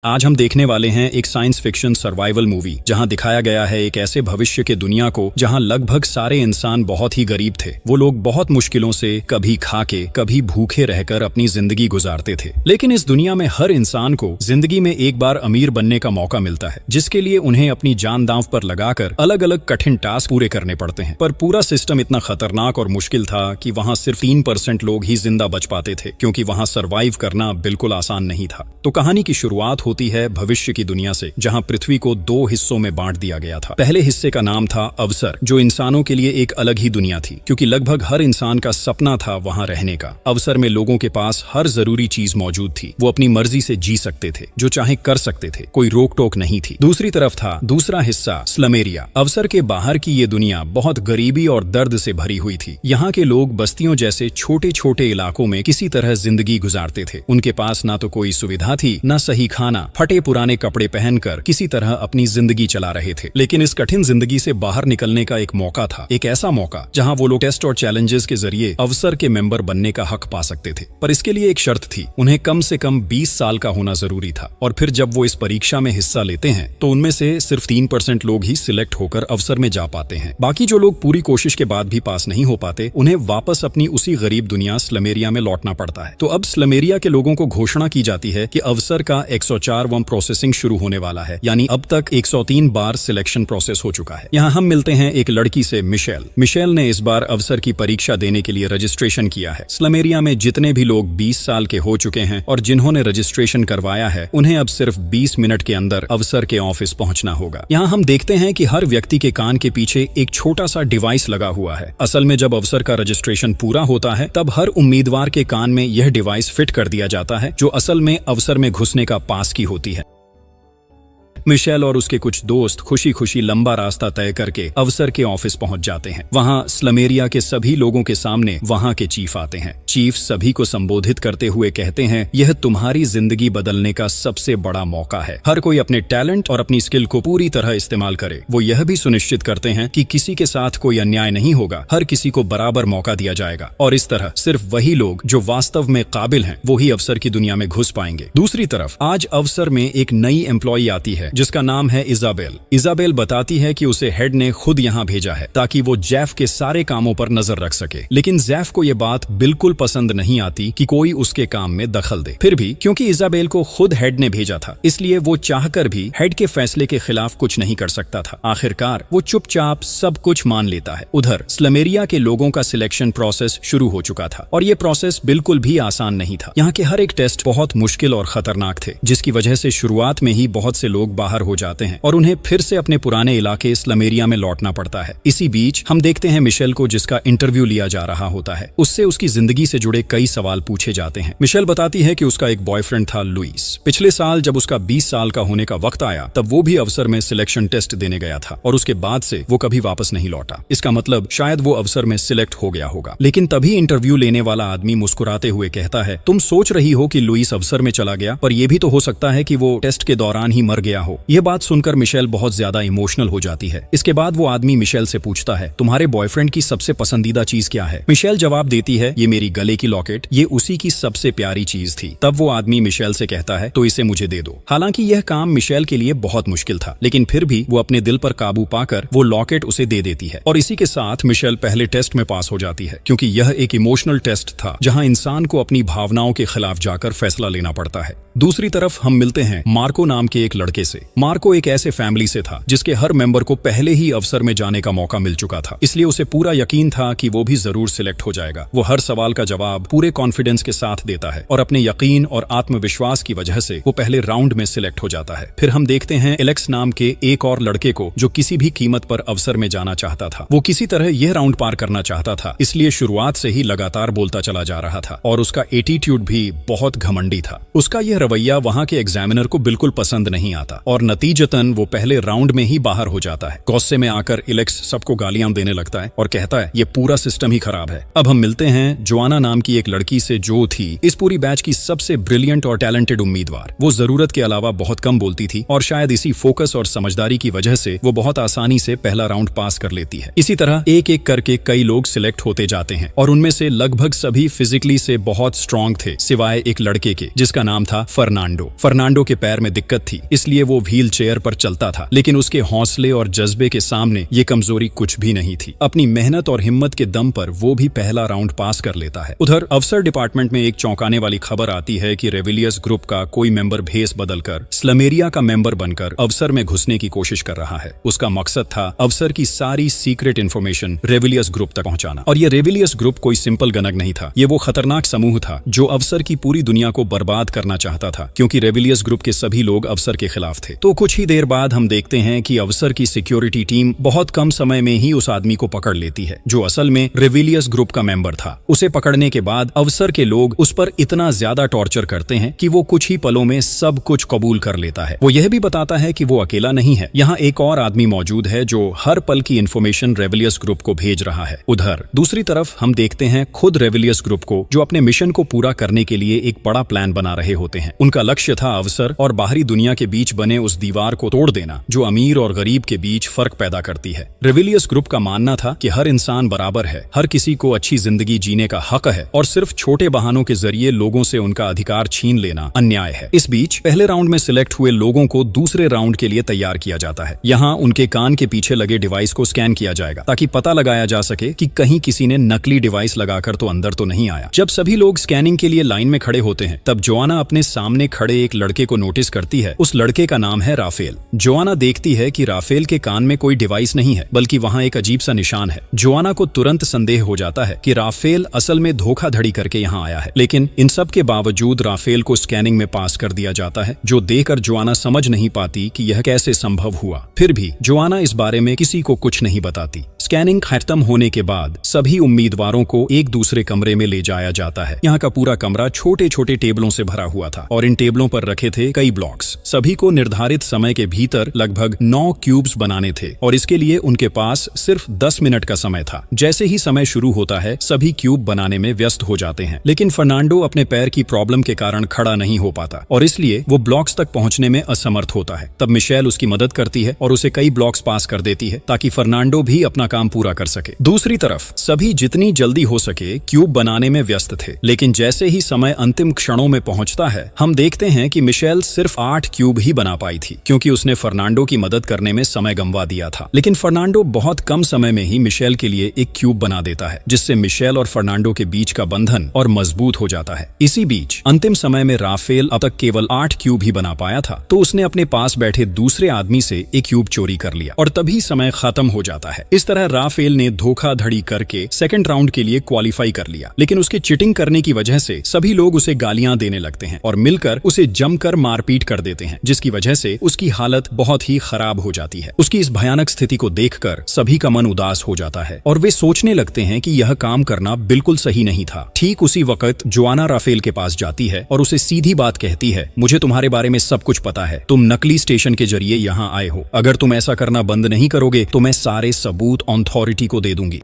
आज हम देखने वाले हैं एक साइंस फिक्शन सर्वाइवल मूवी जहां दिखाया गया है एक ऐसे भविष्य के दुनिया को जहां लगभग सारे इंसान बहुत ही गरीब थे। वो लोग बहुत मुश्किलों से कभी खा के कभी भूखे रहकर अपनी जिंदगी गुजारते थे। लेकिन इस दुनिया में हर इंसान को जिंदगी में एक बार अमीर बनने का मौका मिलता है, जिसके लिए उन्हें अपनी जान दांव पर लगाकर अलग अलग कठिन टास्क पूरे करने पड़ते हैं। पर पूरा सिस्टम इतना खतरनाक और मुश्किल था कि वहाँ सिर्फ 3% लोग ही जिंदा बच पाते थे, क्योंकि वहाँ सर्वाइव करना बिल्कुल आसान नहीं था। तो कहानी की शुरुआत होती है भविष्य की दुनिया से, जहां पृथ्वी को 2 हिस्सों में बांट दिया गया था। पहले हिस्से का नाम था अवसर, जो इंसानों के लिए एक अलग ही दुनिया थी, क्योंकि लगभग हर इंसान का सपना था वहां रहने का। अवसर में लोगों के पास हर जरूरी चीज मौजूद थी। वो अपनी मर्जी से जी सकते थे, जो चाहे कर सकते थे, कोई रोक टोक नहीं थी। दूसरी तरफ था दूसरा हिस्सा स्लम एरिया। अवसर के बाहर की ये दुनिया बहुत गरीबी और दर्द से भरी हुई थी। यहाँ के लोग बस्तियों जैसे छोटे छोटे इलाकों में किसी तरह जिंदगी गुजारते थे। उनके पास ना तो कोई सुविधा थी, न सही खाना, फटे पुराने कपड़े पहनकर किसी तरह अपनी जिंदगी चला रहे थे। लेकिन इस कठिन जिंदगी से बाहर निकलने का एक मौका था, एक ऐसा मौका जहां वो लोग टेस्ट और चैलेंजेस के जरिए अवसर के मेंबर बनने का हक पा सकते थे। पर इसके लिए एक शर्त थी, उन्हें कम से कम 20 साल का होना जरूरी था। और फिर जब वो इस परीक्षा में हिस्सा लेते हैं तो उनमें से सिर्फ 3% लोग ही सिलेक्ट होकर अवसर में जा पाते हैं। बाकी जो लोग पूरी कोशिश के बाद भी पास नहीं हो पाते, उन्हें वापस अपनी उसी गरीब दुनिया स्लमेरिया में लौटना पड़ता है। तो अब स्लमेरिया के लोगों को घोषणा की जाती है कि अवसर का 104वां प्रोसेसिंग शुरू होने वाला है, यानी अब तक 103 बार सिलेक्शन प्रोसेस हो चुका है। यहाँ हम मिलते हैं एक लड़की से, मिशेल। मिशेल ने इस बार अवसर की परीक्षा देने के लिए रजिस्ट्रेशन किया है। स्लमेरिया में जितने भी लोग 20 साल के हो चुके हैं और जिन्होंने रजिस्ट्रेशन करवाया है, उन्हें अब सिर्फ 20 मिनट के अंदर अवसर के ऑफिस पहुंचना होगा। यहाँ हम देखते हैं कि हर व्यक्ति के कान के पीछे एक छोटा सा डिवाइस लगा हुआ है। असल में जब अवसर का रजिस्ट्रेशन पूरा होता है, तब हर उम्मीदवार के कान में यह डिवाइस फिट कर दिया जाता है, जो असल में अवसर में घुसने का पास की होती है। मिशेल और उसके कुछ दोस्त खुशी खुशी लंबा रास्ता तय करके अवसर के ऑफिस पहुंच जाते हैं। वहां स्लमेरिया के सभी लोगों के सामने वहां के चीफ आते हैं। चीफ सभी को संबोधित करते हुए कहते हैं, यह तुम्हारी जिंदगी बदलने का सबसे बड़ा मौका है। हर कोई अपने टैलेंट और अपनी स्किल को पूरी तरह इस्तेमाल करे। वो यह भी सुनिश्चित करते हैं कि किसी के साथ कोई अन्याय नहीं होगा, हर किसी को बराबर मौका दिया जाएगा। और इस तरह सिर्फ वही लोग जो वास्तव में काबिल हैं, वो ही अवसर की दुनिया में घुस पाएंगे। दूसरी तरफ आज अवसर में एक नई एम्प्लॉई आती है, जिसका नाम है इजाबेल। इजाबेल बताती है कि उसे हेड ने खुद यहाँ भेजा है ताकि वो जेफ के सारे कामों पर नजर रख सके। लेकिन जेफ को ये बात बिल्कुल पसंद नहीं आती कि कोई उसके काम में दखल दे। फिर भी क्योंकि इजाबेल को खुद हेड ने भेजा था, इसलिए वो चाहकर भी हेड के फैसले के खिलाफ कुछ नहीं कर सकता था। आखिरकार वो चुपचाप सब कुछ मान लेता है। उधर स्लमेरिया के लोगों का सिलेक्शन प्रोसेस शुरू हो चुका था, और ये प्रोसेस बिल्कुल भी आसान नहीं था। यहाँ के हर एक टेस्ट बहुत मुश्किल और खतरनाक थे, जिसकी वजह से शुरुआत में ही बहुत से लोग बाहर हो जाते हैं और उन्हें फिर से अपने पुराने इलाके स्लमेरिया में लौटना पड़ता है। इसी बीच हम देखते हैं मिशेल को, जिसका इंटरव्यू लिया जा रहा होता है। उससे उसकी जिंदगी से जुड़े कई सवाल पूछे जाते हैं। मिशेल बताती है कि उसका एक बॉयफ्रेंड था, लुइस। पिछले साल जब उसका 20 साल का होने का वक्त आया, तब वो भी अवसर में सिलेक्शन टेस्ट देने गया था, और उसके बाद से वो कभी वापस नहीं लौटा। इसका मतलब शायद वो अवसर में सिलेक्ट हो गया होगा। लेकिन तभी इंटरव्यू लेने वाला आदमी मुस्कुराते हुए कहता है, तुम सोच रही हो कि लुइस अवसर में चला गया, पर यह भी तो हो सकता है कि वो टेस्ट के दौरान ही मर गया हो। यह बात सुनकर मिशेल बहुत ज्यादा इमोशनल हो जाती है। इसके बाद वो आदमी मिशेल से पूछता है, तुम्हारे बॉयफ्रेंड की सबसे पसंदीदा चीज क्या है? मिशेल जवाब देती है, ये मेरी गले की लॉकेट, ये उसी की सबसे प्यारी चीज थी। तब वो आदमी मिशेल से कहता है, तो इसे मुझे दे दो। हालांकि यह काम मिशेल के लिए बहुत मुश्किल था, लेकिन फिर भी वो अपने दिल पर काबू पाकर वो लॉकेट उसे दे देती है। और इसी के साथ मिशेल पहले टेस्ट में पास हो जाती है, क्योंकि यह एक इमोशनल टेस्ट था, जहां इंसान को अपनी भावनाओं के खिलाफ जाकर फैसला लेना पड़ता है। दूसरी तरफ हम मिलते हैं मार्को नाम के एक लड़के से। मार्को एक ऐसे फैमिली से था जिसके हर मेंबर को पहले ही अवसर में जाने का मौका मिल चुका था, इसलिए उसे पूरा यकीन था कि वो भी जरूर सिलेक्ट हो जाएगा। वो हर सवाल का जवाब पूरे कॉन्फिडेंस के साथ देता है, और अपने यकीन और आत्मविश्वास की वजह से वो पहले राउंड में सिलेक्ट हो जाता है। फिर हम देखते हैं एलेक्स नाम के एक और लड़के को, जो किसी भी कीमत पर अवसर में जाना चाहता था। वो किसी तरह यह राउंड पार करना चाहता था, इसलिए शुरुआत से ही लगातार बोलता चला जा रहा था, और उसका एटीट्यूड भी बहुत घमंडी था। उसका यह रवैया वहां के एग्जामिनर को बिल्कुल पसंद नहीं आता, और नतीजतन वो पहले राउंड में ही बाहर हो जाता है। गुस्से में आकर इलेक्स सबको गालियां देने लगता है और कहता है ये पूरा सिस्टम ही खराब है। अब हम मिलते हैं जोआना नाम की एक लड़की से जो थी इस पूरी बैच की सबसे ब्रिलियंट और टैलेंटेड उम्मीदवार। वो जरूरत के अलावा बहुत कम बोलती थी और शायद इसी फोकस और समझदारी की वजह से वो बहुत आसानी से पहला राउंड पास कर लेती है। इसी तरह एक एक करके कई लोग सिलेक्ट होते जाते हैं और उनमें से लगभग सभी फिजिकली से बहुत स्ट्रांग थे सिवाय एक लड़के के जिसका नाम था फर्नांडो। फर्नांडो के पैर में दिक्कत थी इसलिए वो व्हील चेयर पर चलता था, लेकिन उसके हौसले और जज्बे के सामने ये कमजोरी कुछ भी नहीं थी। अपनी मेहनत और हिम्मत के दम पर वो भी पहला राउंड पास कर लेता है। उधर अफसर डिपार्टमेंट में एक चौंकाने वाली खबर आती है कि रेविलियस ग्रुप का कोई मेंबर भेस बदलकर स्लमेरिया का मेंबर बनकर अफसर में घुसने की कोशिश कर रहा है। उसका मकसद था अफसर की सारी सीक्रेट इन्फॉर्मेशन रेविलियस ग्रुप तक पहुंचाना। और ये रेविलियस ग्रुप कोई सिंपल गनग नहीं था, ये वो खतरनाक समूह था जो अफसर की पूरी दुनिया को बर्बाद करना चाहता था, क्योंकि रेविलियस ग्रुप के सभी लोग अफसर के खिलाफ थे। तो कुछ ही देर बाद हम देखते हैं कि अफसर की सिक्योरिटी टीम बहुत कम समय में ही उस आदमी को पकड़ लेती है जो असल में रेविलियस ग्रुप का मेंबर था। उसे पकड़ने के बाद अफसर के लोग उस पर इतना ज्यादा टॉर्चर करते हैं कि वो कुछ ही पलों में सब कुछ कबूल कर लेता है। वो यह भी बताता है कि वो अकेला नहीं है, यहाँ एक और आदमी मौजूद है जो हर पल की इन्फॉर्मेशन रेविलियस ग्रुप को भेज रहा है। उधर दूसरी तरफ हम देखते हैं खुद रेविलियस ग्रुप को जो अपने मिशन को पूरा करने के लिए एक बड़ा प्लान बना रहे होते हैं। उनका लक्ष्य था अफसर और बाहरी दुनिया के बीच बने उस दीवार को तोड़ देना जो अमीर और गरीब के बीच फर्क पैदा करती है। रेविलियस ग्रुप का मानना था कि हर इंसान बराबर है, हर किसी को अच्छी जिंदगी जीने का हक है और सिर्फ छोटे बहानों के जरिए लोगों से उनका अधिकार छीन लेना अन्याय है। इस बीच पहले राउंड में सिलेक्ट हुए लोगों को दूसरे राउंड के लिए तैयार किया जाता है। यहाँ उनके कान के पीछे लगे डिवाइस को स्कैन किया जाएगा ताकि पता लगाया जा सके कि कहीं किसी ने नकली डिवाइस लगाकर तो अंदर तो नहीं आया। जब सभी लोग स्कैनिंग के लिए लाइन में खड़े होते हैं तब जोआना अपने सामने खड़े एक लड़के को नोटिस करती है। उस लड़के का नाम है राफेल। जोआना देखती है कि राफेल के कान में कोई डिवाइस नहीं है बल्कि वहाँ एक अजीब सा निशान है। जोआना को तुरंत संदेह हो जाता है कि राफेल असल में धोखाधड़ी करके यहाँ आया है, लेकिन इन सब के बावजूद राफेल को स्कैनिंग में पास कर दिया जाता है, जो देखकर जोआना समझ नहीं पाती कि यह कैसे संभव हुआ। फिर भी जोआना इस बारे में किसी को कुछ नहीं बताती। स्कैनिंग खत्म होने के बाद सभी उम्मीदवारों को एक दूसरे कमरे में ले जाया जाता है। यहाँ का पूरा कमरा छोटे छोटे टेबलों से भरा हुआ था और इन टेबलों पर रखे थे कई ब्लॉक्स। सभी को निर्धारित समय के भीतर लगभग 9 क्यूब्स बनाने थे और इसके लिए उनके पास सिर्फ 10 मिनट का समय था। जैसे ही समय शुरू होता है सभी क्यूब बनाने में व्यस्त हो जाते हैं, लेकिन फर्नांडो अपने पैर की प्रॉब्लम के कारण खड़ा नहीं हो पाता और इसलिए वो ब्लॉक्स तक पहुंचने में असमर्थ होता है। तब मिशेल उसकी मदद करती है और उसे कई ब्लॉक्स पास कर देती है ताकि फर्नांडो भी अपना काम पूरा कर सके। दूसरी तरफ सभी जितनी जल्दी हो सके क्यूब बनाने में व्यस्त थे, लेकिन जैसे ही समय अंतिम क्षणों में पहुंचता है हम देखते हैं कि मिशेल सिर्फ 8 क्यूब ही बना पाई थी क्योंकि उसने फर्नांडो की मदद करने में समय गंवा दिया था। लेकिन फर्नांडो बहुत कम समय में ही मिशेल के लिए एक क्यूब बना देता है जिससे मिशेल और फर्नांडो के बीच का बंधन और मजबूत हो जाता है। इसी बीच अंतिम समय में राफेल अब तक केवल 8 क्यूब ही बना पाया था, तो उसने अपने पास बैठे दूसरे आदमी से एक क्यूब चोरी कर लिया और तभी समय खत्म हो जाता है। इस तरह राफेल ने धोखाधड़ी करके सेकंड राउंड के लिए क्वालिफाई कर लिया, लेकिन उसके चीटिंग करने की वजह से सभी लोग उसे गालियां देने लगते हैं और मिलकर उसे जमकर मारपीट कर देते हैं, जिसकी वजह से उसकी हालत बहुत ही खराब हो जाती है। उसकी इस भयानक स्थिति को देखकर सभी का मन उदास हो जाता है और वे सोचने लगते हैं कि यह काम करना बिल्कुल सही नहीं था। ठीक उसी वक्त जोआना राफेल के पास जाती है और उसे सीधी बात कहती है, मुझे तुम्हारे बारे में सब कुछ पता है, तुम नकली स्टेशन के जरिए यहाँ आए हो, अगर तुम ऐसा करना बंद नहीं करोगे तो मैं सारे सबूत अथॉरिटी को दे दूंगी।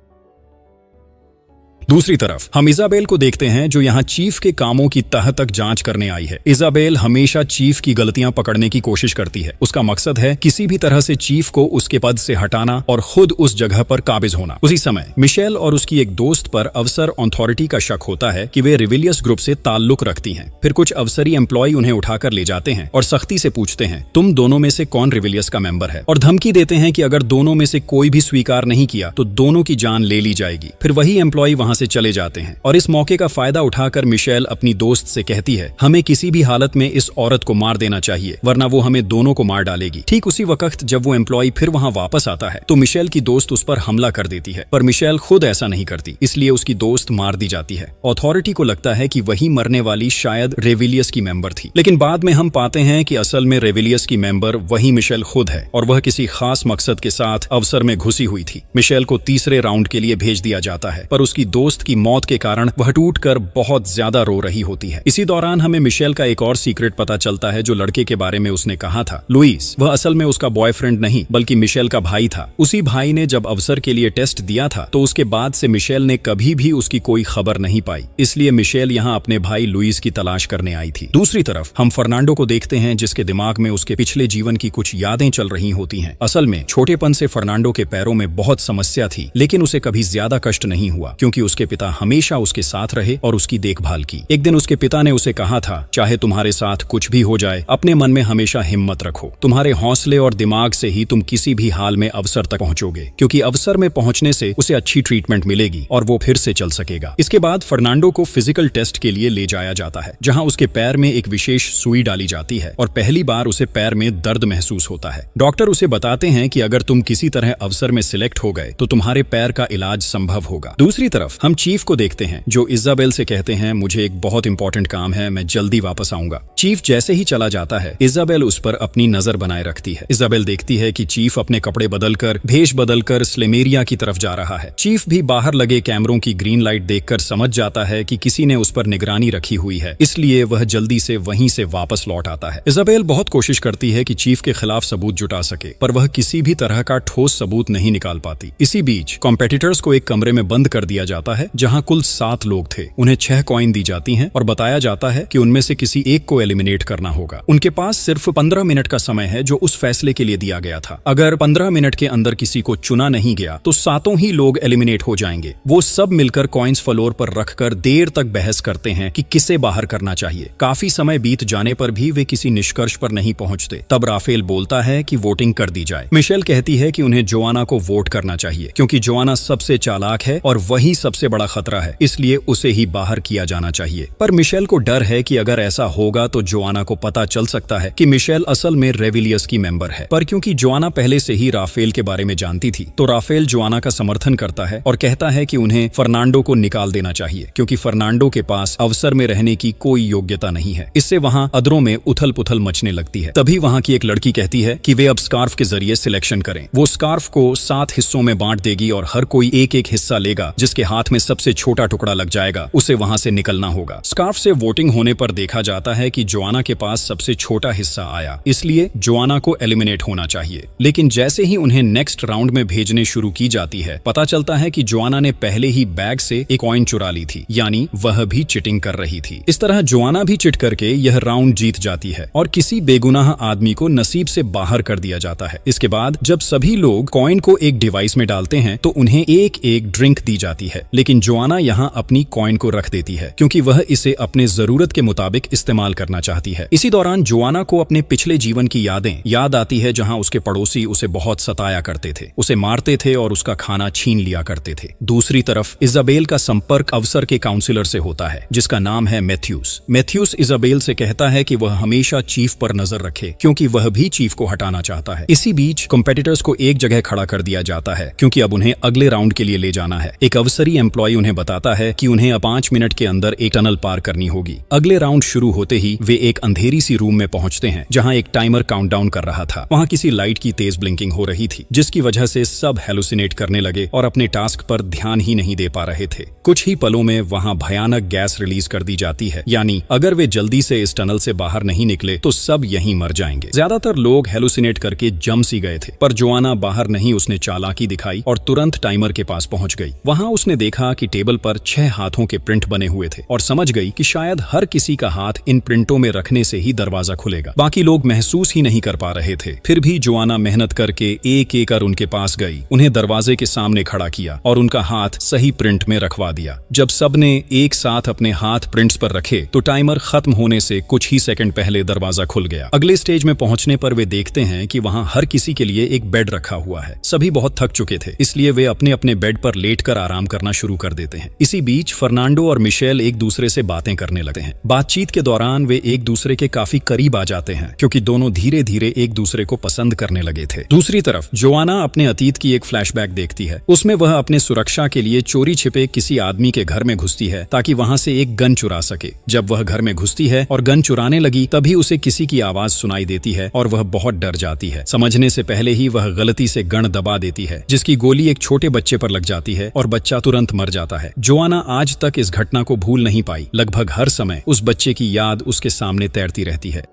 दूसरी तरफ हम इजाबेल को देखते हैं जो यहाँ चीफ के कामों की तह तक जांच करने आई है। इजाबेल हमेशा चीफ की गलतियां पकड़ने की कोशिश करती है। उसका मकसद है किसी भी तरह से चीफ को उसके पद से हटाना और खुद उस जगह पर काबिज होना। उसी समय मिशेल और उसकी एक दोस्त पर अफसर अथॉरिटी का शक होता है कि वे रेविलियस ग्रुप से ताल्लुक रखती हैं। फिर कुछ अफसरी एम्प्लॉय उन्हें उठाकर ले जाते हैं और सख्ती से पूछते हैं, तुम दोनों में से कौन रेविलियस का मेंबर है, और धमकी देते हैं कि अगर दोनों में से कोई भी स्वीकार नहीं किया तो दोनों की जान ले ली जाएगी। फिर वही एम्प्लॉय वहां से चले जाते हैं और इस मौके का फायदा उठाकर मिशेल अपनी दोस्त से कहती है, हमें किसी भी हालत में इस औरत को मार देना चाहिए वरना वो हमें दोनों को मार डालेगी। ठीक उसी वक्त जब वो एम्प्लॉय फिर वहां वापस आता है तो मिशेल की दोस्त उस पर हमला कर देती है, पर मिशेल खुद ऐसा नहीं करती, इसलिए उसकी दोस्त मार दी जाती है। अथॉरिटी को लगता है कि वही मरने वाली शायद रेविलियस की मेंबर थी, लेकिन बाद में हम पाते हैं कि असल में रेविलियस की मेंबर वही मिशेल खुद है और वह किसी खास मकसद के साथ अवसर में घुसी हुई थी। मिशेल को तीसरे राउंड के लिए भेज दिया जाता है, पर उसकी दोस्त की मौत के कारण वह टूटकर बहुत ज्यादा रो रही होती है। इसी दौरान हमें मिशेल का एक और सीक्रेट पता चलता है जो लड़के के बारे में उसने कहा था, लुइस। वह असल में उसका बॉयफ्रेंड नहीं बल्कि मिशेल का भाई था। उसी भाई ने जब अवसर के लिए टेस्ट दिया था तो उसके बाद से मिशेल ने कभी भी उसकी कोई खबर नहीं पाई, इसलिए मिशेल यहाँ अपने भाई लुइस की तलाश करने आई थी। दूसरी तरफ हम फर्नांडो को देखते हैं जिसके दिमाग में उसके पिछले जीवन की कुछ यादें चल रही होती हैं। असल में छोटेपन से फर्नांडो के पैरों में बहुत समस्या थी, लेकिन उसे कभी ज्यादा कष्ट नहीं हुआ क्योंकि उसके पिता हमेशा उसके साथ रहे और उसकी देखभाल की। एक दिन उसके पिता ने उसे कहा था, चाहे तुम्हारे साथ कुछ भी हो जाए, अपने मन में हमेशा हिम्मत रखो। तुम्हारे हौसले और दिमाग से ही तुम किसी भी हाल में अवसर तक पहुंचोगे, क्योंकि अवसर में पहुंचने से उसे अच्छी ट्रीटमेंट मिलेगी और वो फिर से चल सकेगा। इसके बाद फर्नांडो को फिजिकल टेस्ट के लिए ले जाया जाता है, जहां उसके पैर में एक विशेष सुई डाली जाती है और पहली बार उसे पैर में दर्द महसूस होता है। डॉक्टर उसे बताते हैं कि अगर तुम किसी तरह अवसर में सिलेक्ट हो गए तो तुम्हारे पैर का इलाज संभव होगा। दूसरी तरफ हम चीफ को देखते हैं जो इजाबेल से कहते हैं, मुझे एक बहुत इंपॉर्टेंट काम है, मैं जल्दी वापस आऊंगा। चीफ जैसे ही चला जाता है, इजाबेल उस पर अपनी नजर बनाए रखती है। इजाबेल देखती है कि चीफ अपने कपड़े बदलकर, भेष बदलकर स्लेमेरिया की तरफ जा रहा है। चीफ भी बाहर लगे कैमरों की ग्रीन लाइट देखकर समझ जाता है कि किसी ने उस पर निगरानी रखी हुई है, इसलिए वह जल्दी से वहीं से वापस लौट आता है। इजाबेल बहुत कोशिश करती है कि चीफ के खिलाफ सबूत जुटा सके, पर वह किसी भी तरह का ठोस सबूत नहीं निकाल पाती। इसी बीच कॉम्पिटिटर्स को एक कमरे में बंद कर दिया जाता है जहां कुल 7 लोग थे। उन्हें 6 कॉइन दी जाती हैं और बताया जाता है कि उनमें से किसी एक को एलिमिनेट करना होगा। उनके पास सिर्फ 15 मिनट का समय है जो उस फैसले के लिए दिया गया था। अगर 15 मिनट के अंदर किसी को चुना नहीं गया तो 7 ही लोग एलिमिनेट हो जाएंगे। वो सब मिलकर कॉइन्स फ्लोर पर रखकर देर तक बहस करते हैं कि किसे बाहर करना चाहिए। काफी समय बीत जाने पर भी वे किसी निष्कर्ष पर नहीं पहुंचते। तब राफेल बोलता है कि वोटिंग कर दी जाए। मिशेल कहती है कि उन्हें जोआना को वोट करना चाहिए क्योंकि जोआना सबसे चालाक है और वही सबसे बड़ा खतरा है, इसलिए उसे ही बाहर किया जाना चाहिए। पर मिशेल को डर है कि अगर ऐसा होगा तो जोआना को पता चल सकता है कि मिशेल असल में रेविलियस की मेंबर है। पर क्योंकि जोआना पहले से ही राफेल के बारे में जानती थी तो राफेल जोआना का समर्थन करता है और कहता है कि उन्हें फर्नांडो को निकाल देना चाहिए क्योंकि फर्नांडो के पास अवसर में रहने की कोई योग्यता नहीं है। इससे वहां अदरों में उथल पुथल मचने लगती है। तभी वहां की एक लड़की कहती है कि वे अब स्कार्फ के जरिए सिलेक्शन करें। वो स्कार्फ को 7 हिस्सों में बांट देगी और हर कोई एक एक हिस्सा लेगा। जिसके हाथ में सबसे छोटा टुकड़ा लग जाएगा उसे वहां से निकलना होगा। स्कार्फ से वोटिंग होने पर देखा जाता है कि जोआना के पास सबसे छोटा हिस्सा आया, इसलिए जोआना को एलिमिनेट होना चाहिए। लेकिन जैसे ही उन्हें नेक्स्ट राउंड में भेजने शुरू की जाती है, पता चलता है कि जोआना ने पहले ही बैग से एक कॉइन चुरा ली थी, यानी वह भी चिटिंग कर रही थी। इस तरह जोआना भी चिट करके यह राउंड जीत जाती है और किसी बेगुनाह आदमी को नसीब से बाहर कर दिया जाता है। इसके बाद जब सभी लोग कॉइन को एक डिवाइस में डालते हैं तो उन्हें एक एक ड्रिंक दी जाती है, लेकिन जोआना यहाँ अपनी कॉइन को रख देती है क्योंकि वह इसे अपने जरूरत के मुताबिक इस्तेमाल करना चाहती है। इसी दौरान जोआना को अपने पिछले जीवन की यादें याद आती है जहाँ उसके पड़ोसी उसे बहुत सताया करते थे, उसे मारते थे और उसका खाना छीन लिया करते थे। दूसरी तरफ इजाबेल का संपर्क अवसर के काउंसिलर से होता है जिसका नाम है मैथ्यूस। मैथ्यूस इजाबेल से कहता है कि वह हमेशा चीफ पर नजर रखे क्योंकि वह भी चीफ को हटाना चाहता है। इसी बीच कॉम्पिटिटर्स को एक जगह खड़ा कर दिया जाता है क्योंकि अब उन्हें अगले राउंड के लिए ले जाना है। एक अवसरी एम्प्लॉय उन्हें बताता है कि उन्हें अब 5 मिनट के अंदर एक टनल पार करनी होगी। अगले राउंड शुरू होते ही वे एक अंधेरी सी रूम में पहुंचते हैं जहां एक टाइमर काउंटडाउन कर रहा था। वहां किसी लाइट की तेज ब्लिंकिंग हो रही थी जिसकी वजह से सब हेलुसिनेट करने लगे और अपने टास्क पर ध्यान ही नहीं दे पा रहे थे। कुछ ही पलों में वहां भयानक गैस रिलीज कर दी जाती है, यानी अगर वे जल्दी से इस टनल से बाहर नहीं निकले तो सब यहीं मर जाएंगे। ज्यादातर लोग हेलुसिनेट करके जम सी गए थे, पर जोआना बाहर नहीं, उसने चालाकी दिखाई और तुरंत टाइमर के पास पहुंच गई। वहां उसने देखा कि टेबल पर 6 हाथों के प्रिंट बने हुए थे और समझ गई कि शायद हर किसी का हाथ इन प्रिंटों में रखने से ही दरवाजा खुलेगा। बाकी लोग महसूस ही नहीं कर पा रहे थे। फिर भी जोआना मेहनत करके एक एक कर उनके पास गई, उन्हें दरवाजे के सामने खड़ा किया और उनका हाथ सही प्रिंट में रखवा दिया। जब सबने एक साथ अपने हाथ प्रिंट्स पर रखे तो टाइमर खत्म होने से कुछ ही सेकंड पहले दरवाजा खुल गया। अगले स्टेज में पहुंचने पर वे देखते हैं कि वहां हर किसी के लिए एक बेड रखा हुआ है। सभी बहुत थक चुके थे, इसलिए वे अपने अपने बेड पर लेटकर आराम करना शुरू कर देते हैं। इसी बीच फर्नांडो और मिशेल एक दूसरे से बातें करने लगते हैं। बातचीत के दौरान वे एक दूसरे के काफी करीब आ जाते हैं क्योंकि दोनों धीरे धीरे एक दूसरे को पसंद करने लगे थे। दूसरी तरफ जोआना अपने अतीत की एक फ्लैशबैक देखती है। उसमें वह अपने सुरक्षा के लिए चोरी छिपे किसी आदमी के घर में घुसती है ताकि वहां से एक गन चुरा सके। जब वह घर में घुसती है और गन चुराने लगी तभी उसे किसी की आवाज सुनाई देती है और वह बहुत डर जाती है। समझने से पहले ही वह गलती से गन दबा देती है जिसकी गोली एक छोटे बच्चे पर लग जाती है और बच्चा तुरंत मर जाता है। जोआना आज तक इस घटना को भूल नहीं पाई। लगभग हर समय उस बच्चे की याद उसके सामने तैरती रहती है।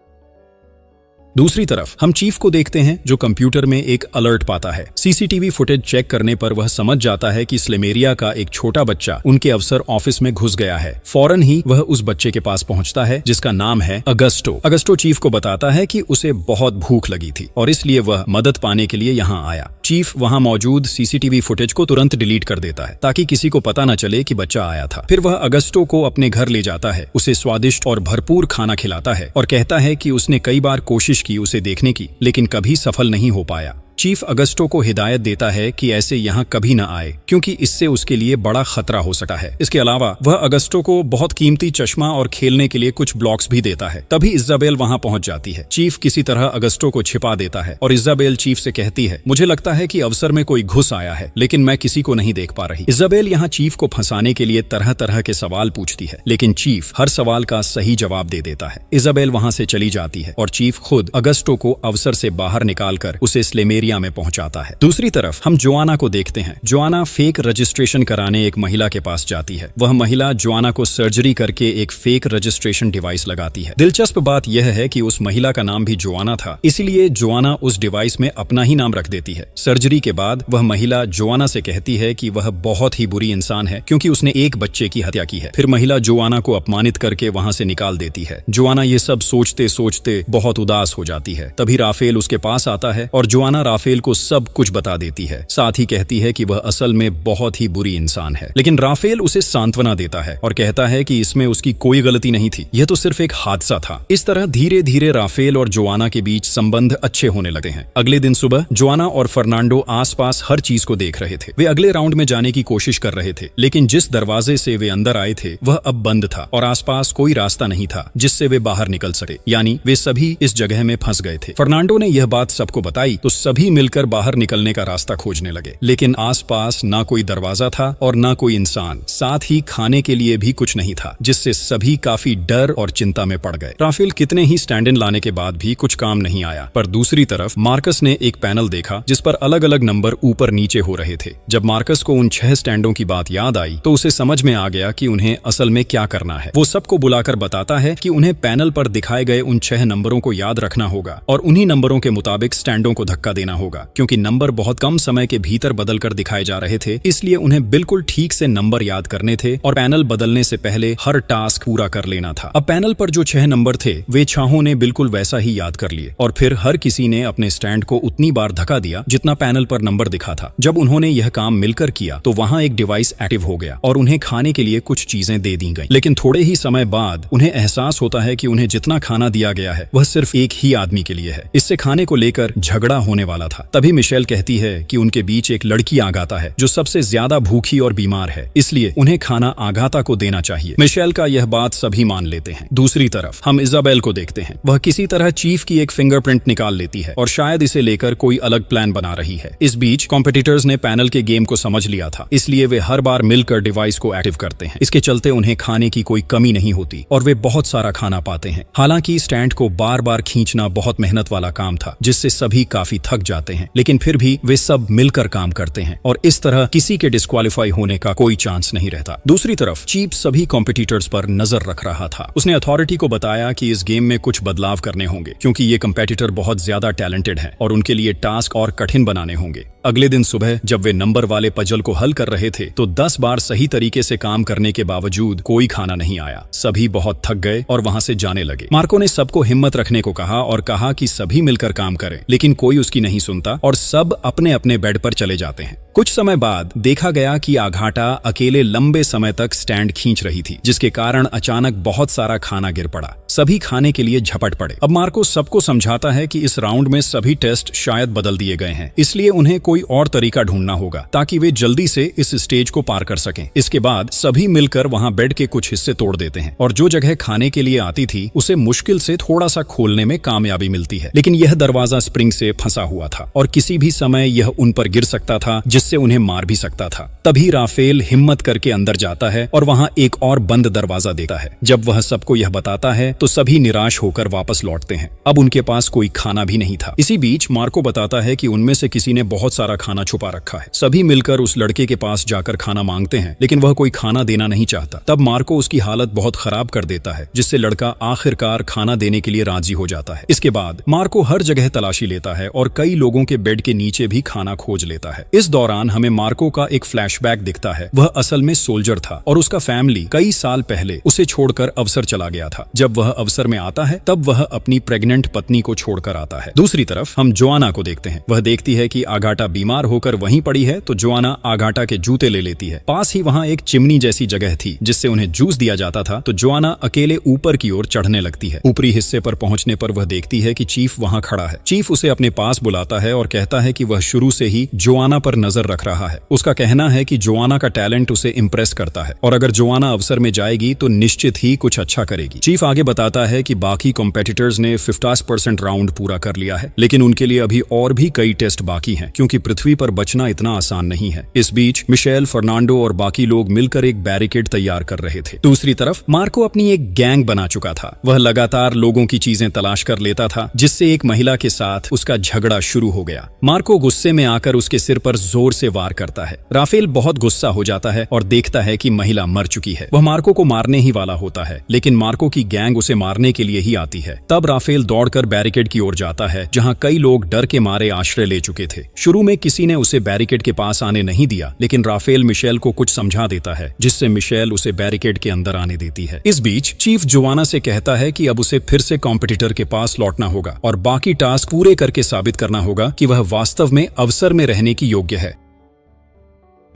दूसरी तरफ हम चीफ को देखते हैं जो कंप्यूटर में एक अलर्ट पाता है। सीसीटीवी फुटेज चेक करने पर वह समझ जाता है कि स्लेमेरिया का एक छोटा बच्चा उनके अफसर ऑफिस में घुस गया है। फौरन ही वह उस बच्चे के पास पहुंचता है जिसका नाम है अगस्टो। अगस्टो चीफ को बताता है कि उसे बहुत भूख लगी थी और इसलिए वह मदद पाने के लिए यहाँ आया। चीफ वहां मौजूद सीसीटीवी फुटेज को तुरंत डिलीट कर देता है ताकि किसी को पता न चले कि बच्चा आया था। फिर वह अगस्टो को अपने घर ले जाता है, उसे स्वादिष्ट और भरपूर खाना खिलाता है और कहता है कि उसने कई बार कोशिश की उसे देखने की, लेकिन कभी सफल नहीं हो पाया। चीफ अगस्टो को हिदायत देता है कि ऐसे यहाँ कभी न आए क्योंकि इससे उसके लिए बड़ा खतरा हो सकता है। इसके अलावा वह अगस्टो को बहुत कीमती चश्मा और खेलने के लिए कुछ ब्लॉक्स भी देता है। तभी इजाबेल वहां पहुंच जाती है। चीफ किसी तरह अगस्टो को छिपा देता है और इजाबेल चीफ से कहती है, मुझे लगता है कि अवसर में कोई घुस आया है, लेकिन मैं किसी को नहीं देख पा रही। इजाबेल यहाँ चीफ को फंसाने के लिए तरह तरह के सवाल पूछती है, लेकिन चीफ हर सवाल का सही जवाब दे देता है। इजाबेल वहां से चली जाती है और चीफ खुद अगस्टो को अवसर से बाहर निकालकर उसे स्लेमेरिया में पहुंचाता है। दूसरी तरफ हम जोआना को देखते हैं। जोआना फेक रजिस्ट्रेशन कराने एक महिला के पास जाती है। वह महिला जोआना को सर्जरी करके एक फेक रजिस्ट्रेशन डिवाइस लगाती है। दिलचस्प बात यह है कि उस महिला का नाम भी जोआना था, इसलिए जोआना उस डिवाइस में अपना ही नाम रख देती है। सर्जरी के बाद वह महिला जोआना से कहती है कि वह बहुत ही बुरी इंसान है क्योंकि उसने एक बच्चे की हत्या की है। फिर महिला जोआना को अपमानित करके वहां से निकाल देती है। जोआना ये सब सोचते सोचते बहुत उदास हो जाती है। तभी राफेल उसके पास आता है और जोआना राफेल को सब कुछ बता देती है। साथ ही कहती है कि वह असल में बहुत ही बुरी इंसान है, लेकिन राफेल उसे सांत्वना देता है और कहता है कि इसमें उसकी कोई गलती नहीं थी, यह तो सिर्फ एक हादसा था। इस तरह धीरे धीरे राफेल और जोआना के बीच संबंध अच्छे होने लगते हैं। अगले दिन सुबह जोआना और फर्नांडो आसपास हर चीज को देख रहे थे। वे अगले राउंड में जाने की कोशिश कर रहे थे, लेकिन जिस दरवाजे से वे अंदर आए थे वह अब बंद था और आसपास कोई रास्ता नहीं था जिससे वे बाहर निकल सके, यानी वे सभी इस जगह में फंस गए थे। फर्नांडो ने यह बात सबको बताई तो सभी मिलकर बाहर निकलने का रास्ता खोजने लगे, लेकिन आसपास ना कोई दरवाजा था और ना कोई इंसान, साथ ही खाने के लिए भी कुछ नहीं था, जिससे सभी काफी डर और चिंता में पड़ गए। राफेल कितने ही स्टैंड इन लाने के बाद भी कुछ काम नहीं आया। पर दूसरी तरफ मार्कस ने एक पैनल देखा जिस पर अलग अलग नंबर ऊपर नीचे हो रहे थे। जब मार्कस को उन 6 स्टैंडों की बात याद आई तो उसे समझ में आ गया कि उन्हें असल में क्या करना है। वो सबको बुलाकर बताता है कि उन्हें पैनल पर दिखाए गए उन 6 नंबरों को याद रखना होगा और उन्हीं नंबरों के मुताबिक स्टैंडों को धक्का देना होगा। क्योंकि नंबर बहुत कम समय के भीतर बदलकर दिखाए जा रहे थे, इसलिए उन्हें बिल्कुल ठीक से नंबर याद करने थे और पैनल बदलने से पहले हर टास्क पूरा कर लेना था। अब पैनल पर जो 6 नंबर थे वे छाहों ने बिल्कुल वैसा ही याद कर लिए और फिर हर किसी ने अपने स्टैंड को उतनी बार धक्का दिया जितना पैनल पर नंबर दिखा था। जब उन्होंने यह काम मिलकर किया तो वहां एक डिवाइस एक्टिव हो गया और उन्हें खाने के लिए कुछ चीजें दे दी गई। लेकिन थोड़े ही समय बाद उन्हें एहसास होता है कि उन्हें जितना खाना दिया गया है वह सिर्फ एक ही आदमी के लिए है। इससे खाने को लेकर झगड़ा होने वाला था। तभी मिशेल कहती है कि उनके बीच एक लड़की आगाता है जो सबसे ज्यादा भूखी और बीमार है, इसलिए उन्हें खाना आगाता को देना चाहिए। मिशेल का यह बात सभी मान लेते हैं। दूसरी तरफ हम इजाबेल को देखते हैं। वह किसी तरह चीफ की एक फिंगरप्रिंट निकाल लेती है और शायद इसे लेकर कोई अलग प्लान बना रही है। इस बीच कॉम्पिटिटर्स ने पैनल के गेम को समझ लिया था, इसलिए वे हर बार मिलकर डिवाइस को एक्टिव करते हैं। इसके चलते उन्हें खाने की कोई कमी नहीं होती और वे बहुत सारा खाना पाते हैं। हालांकि स्टैंड को बार बार खींचना बहुत मेहनत वाला काम था, जिससे सभी काफी थक जाते हैं, लेकिन फिर भी वे सब मिलकर काम करते हैं और इस तरह किसी के डिस्क्वालीफाई होने का कोई चांस नहीं रहता। दूसरी तरफ चीफ सभी कॉम्पिटिटर्स पर नजर रख रहा था। उसने अथॉरिटी को बताया कि इस गेम में कुछ बदलाव करने होंगे क्योंकि ये कंपेटिटर बहुत ज्यादा टैलेंटेड हैं और उनके लिए टास्क और कठिन बनाने होंगे। अगले दिन सुबह जब वे नंबर वाले पजल को हल कर रहे थे तो 10 बार सही तरीके से काम करने के बावजूद कोई खाना नहीं आया। सभी बहुत थक गए और वहां से जाने लगे। मार्को ने सबको हिम्मत रखने को कहा और कहा कि सभी मिलकर काम करें, लेकिन कोई उसकी नहीं सुनता और सब अपने अपने बेड पर चले जाते हैं। कुछ समय बाद देखा गया कि आघाटा अकेले लंबे समय तक स्टैंड खींच रही थी, जिसके कारण अचानक बहुत सारा खाना गिर पड़ा। सभी खाने के लिए झपट पड़े। अब मार्को सबको समझाता है कि इस राउंड में सभी टेस्ट शायद बदल दिए गए हैं, इसलिए उन्हें कोई और तरीका ढूंढना होगा ताकि वे जल्दी से इस स्टेज को पार कर सकें। इसके बाद सभी मिलकर वहां बेड के कुछ हिस्से तोड़ देते हैं और जो जगह खाने के लिए आती थी उसे मुश्किल से थोड़ा सा खोलने में कामयाबी मिलती है, लेकिन यह दरवाजा स्प्रिंग से फंसा हुआ था और किसी भी समय यह उन पर गिर सकता था, जिससे उन्हें मार भी सकता था। तभी राफेल हिम्मत करके अंदर जाता है और वहां एक और बंद दरवाजा देखता है। जब वह सबको यह बताता है तो सभी निराश होकर वापस लौटते हैं। अब उनके पास कोई खाना भी नहीं था। इसी बीच मार्को बताता है कि उनमें से किसी ने बहुत सारा खाना छुपा रखा है। सभी मिलकर उस लड़के के पास जाकर खाना मांगते हैं, लेकिन वह कोई खाना देना नहीं चाहता। तब मार्को उसकी हालत बहुत खराब कर देता है, जिससे लड़का आखिरकार खाना देने के लिए राजी हो जाता है। इसके बाद मार्को हर जगह तलाशी लेता है और कई लोगों के बेड के नीचे भी खाना खोज लेता है। इस दौरान हमें मार्को का एक फ्लैशबैक दिखता है। वह असल में सोल्जर था और उसका फैमिली कई साल पहले उसे छोड़कर अवसर चला गया था। जब वह अवसर में आता है तब वह अपनी प्रेग्नेंट पत्नी को छोड़कर आता है। दूसरी तरफ हम जोआना को देखते हैं। वह देखती है कि आगाटा बीमार होकर वहीं पड़ी है तो जोआना आगाटा के जूते ले लेती है। पास ही वहां एक चिमनी जैसी जगह थी जिससे उन्हें जूस दिया जाता था, तो जोआना अकेले ऊपर की ओर चढ़ने लगती है। ऊपरी हिस्से पर पहुंचने पर वह देखती है कि चीफ वहां खड़ा है। चीफ उसे अपने पास बुलाता है और कहता है कि वह शुरू से ही जोआना पर नजर रख रहा है। उसका कहना है कि जोआना का टैलेंट उसे इम्प्रेस करता है और अगर जोआना अवसर में जाएगी तो निश्चित ही कुछ अच्छा करेगी। चीफ आगे बताता है कि बाकी कॉम्पिटिटर्स ने 50% राउंड पूरा कर लिया है, लेकिन उनके लिए अभी और भी कई टेस्ट बाकी हैं, क्योंकि पृथ्वी पर बचना इतना आसान नहीं है। इस बीच मिशेल, फर्नांडो और बाकी लोग मिलकर एक बैरिकेड तैयार कर रहे थे। दूसरी तरफ मार्को अपनी एक गैंग बना चुका था। वह लगातार लोगों की चीजें तलाश कर लेता था, जिससे एक महिला के साथ उसका झगड़ा शुरू हो गया। मार्को गुस्से में आकर उसके सिर पर जोर से वार करता है। राफेल बहुत गुस्सा हो जाता है और देखता है कि महिला मर चुकी है। वह मार्को को मारने ही वाला होता है, लेकिन मार्को की गैंग उसे मारने के लिए ही आती है। तब राफेल दौड़कर बैरिकेड की ओर जाता है, जहां कई लोग डर के मारे आश्रय ले चुके थे। शुरू में किसी ने उसे बैरिकेड के पास आने नहीं दिया, लेकिन राफेल मिशेल को कुछ समझा देता है, जिससे मिशेल उसे बैरिकेड के अंदर आने देती है। इस बीच चीफ जोआना से कहता है कि अब उसे फिर से कॉम्पिटिटर के पास लौटना होगा और बाकी टास्क पूरे करके साबित करना होगा कि वह वास्तव में अवसर में रहने की योग्य है।